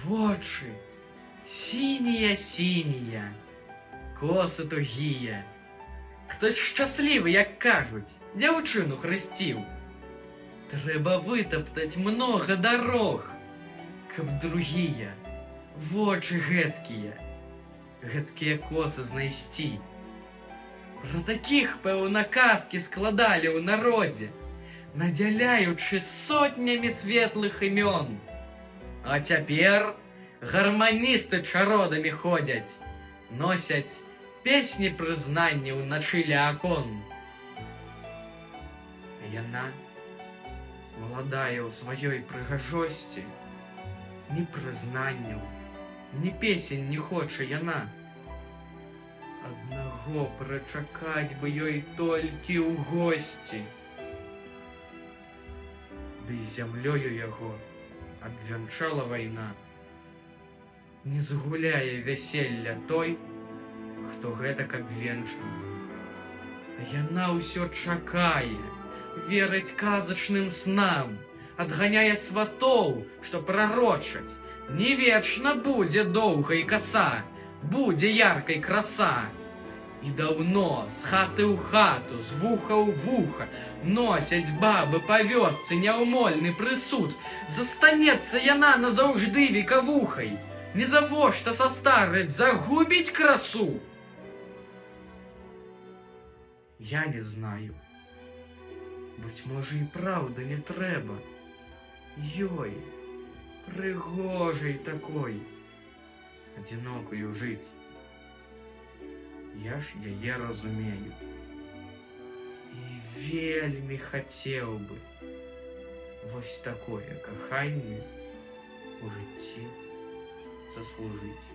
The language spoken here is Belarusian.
Вочы сінія-сінія, косы тугія. Хтось шчаслівы, як кажуць, дзяўчыну хрысціў. Трэба вытаптаць многа дарог, каб другія вочы гэткія косы знайсці. Пра такіх, пэўна, казкі складалі ў народзе, надзяляючы сотнямі светлых імён. А цяпер гарманісты чародамі ходзяць, носяць песні прызнання ўначы ля акон. Яна валадае ў сваёй прыгажосці, ні прызнанняў, ні песень не хоча яна. Аднаго прычакаць бы ёй толькі ў госці. Ды зямлёю яго абвянчала вайна. Не згуляе вяселля той, хто гэтак абвенчаны. А яна ўсё чакае, верыць казачным снам, адганяе сватоў, што прарочаць: не вечна будзе доўгай каса, будзе яркай краса. І даўно з хаты ў хату, з вуха ў вуха носяць бабы па вёсцы няўмольны прысуд. Застанецца яна назаўжды векавухай, незавошта састарэць, загубіць красу. Я не знаю. Быць можа, і праўда не трэба ёй, прыгожай такой, адзінокаю жыць. Я ж яе разумею і вельмі хацеў бы вось такое каханне у жыцці заслужыць.